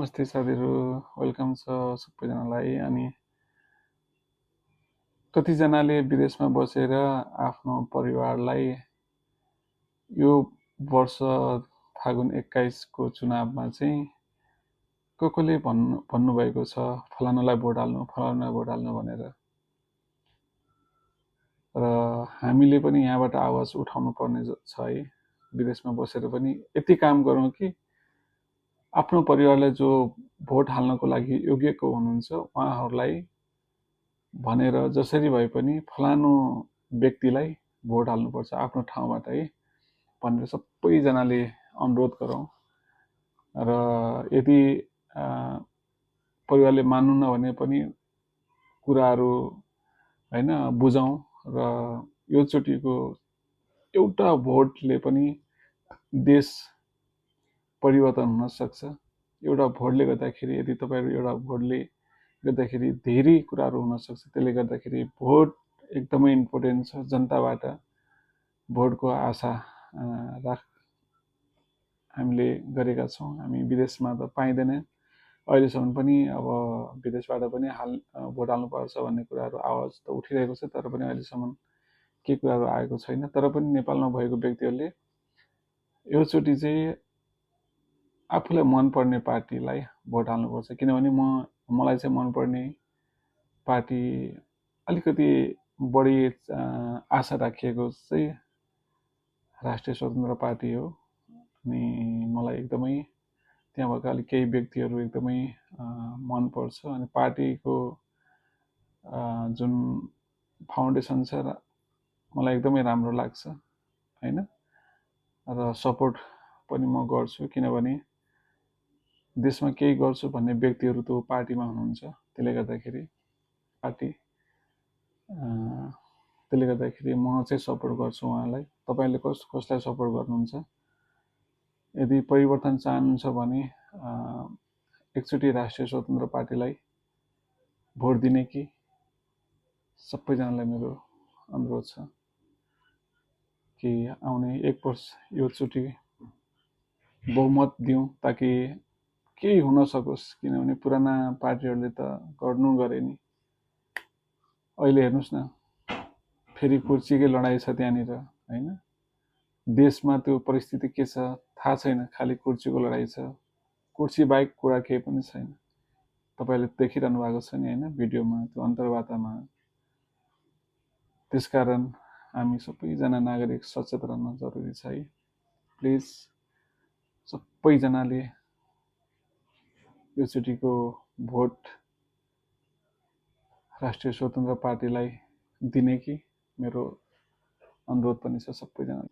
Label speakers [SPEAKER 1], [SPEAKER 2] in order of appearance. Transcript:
[SPEAKER 1] नमस्ते साथीहरू, वेलकम छ सबैजनालाई। अनि कतिजनाले विदेशमा बसेर आफ्नो परिवारलाई यो वर्ष फागुन 21 को चुनावमा चाहिँ कसले भन्नुभएको छ फलानालाई भोट हाल्नु, फलानालाई भोट हाल्नु भनेर। र हामीले पनि यहाँबाट आवाज उठाउनु पर्ने छ है। विदेशमा बसेर पनि यति काम गरौँ कि आफ्नो परिवारलाई जो भोट हाल्नको लागि योग्यको हुनुहुन्छ उहाँहरूलाई भनेर जसरी भए पनि फलानु व्यक्तिलाई भोट हाल्नुपर्छ आफ्नो ठाउँबाट है भनेर सबैजनाले अनुरोध गरौँ। र यदि परिवारले मान्नु नभने पनि कुराहरू हैन बुझौँ। र यो चोटिको एउटा भोटले पनि देश परिवर्तन हुन सक्छ। एउटा भोटले गर्दाखेरि यदि तपाईहरु एउटा भोटले गर्दाखेरि धेरै कुराहरू हुन सक्छ। त्यसले गर्दाखेरि भोट एकदमै इम्पोर्टेन्ट छ। जनताबाट भोटको आशा हामीले गरेका छौँ। हामी विदेशमा त पाइँदैन अहिलेसम्म पनि। अब विदेशबाट पनि भोट हाल्नुपर्छ भन्ने कुराहरू आवाज त उठिरहेको छ, तर पनि अहिलेसम्म के कुराहरू आएको छैन। तर पनि नेपालमा भएको व्यक्तिहरूले यो चोटि चाहिँ आफूलाई मनपर्ने पार्टीलाई भोट हाल्नुपर्छ। किनभने मलाई चाहिँ मनपर्ने पार्टी अलिकति बढी आशा राखिएको चाहिँ राष्ट्रिय स्वतन्त्र पार्टी हो। अनि मलाई एकदमै त्यहाँ भएका अलिक केही व्यक्तिहरू एकदमै मनपर्छ। अनि पार्टीको जुन फाउन्डेसन छ मलाई एकदमै राम्रो लाग्छ हैन। र सपोर्ट पनि म गर्छु, किनभने देशमा केही गर्छु भन्ने व्यक्तिहरू त पार्टीमा हुनुहुन्छ। त्यसले गर्दाखेरि म चाहिँ सपोर्ट गर्छु उहाँलाई। तपाईले कसलाई सपोर्ट गर्नुहुन्छ? यदि परिवर्तन चाहनुहुन्छ भने एकचोटि राष्ट्रिय स्वतन्त्र पार्टीलाई भोट दिने कि सबैजनालाई मेरो अनुरोध छ कि आउने 1 वर्ष यो चोटि बहुमत दिउँ ताकि केही हुन सकोस्। किनभने पुराना पार्टीहरूले त गर्नु गरे नि। अहिले हेर्नुस् न, फेरि कुर्सीकै लडाई छ त्यहाँनिर हैन। देशमा त्यो परिस्थिति के छ थाहा छैन, खाली कुर्सीको लडाई छ। कुर्सी बाहेक कुरा केही पनि छैन। तपाईले देखिरहनु भएको छ नि हैन भिडियोमा, त्यो अन्तर्वार्तामा। त्यसकारण हामी सबैजना नागरिक सचेत रहन जरुरी छ है। प्लिज सबैजनाले यो चोटिको भोट राष्ट्रिय स्वतन्त्र पार्टीलाई दिने कि मेरो अनुरोध पनि छ सबैजनाले।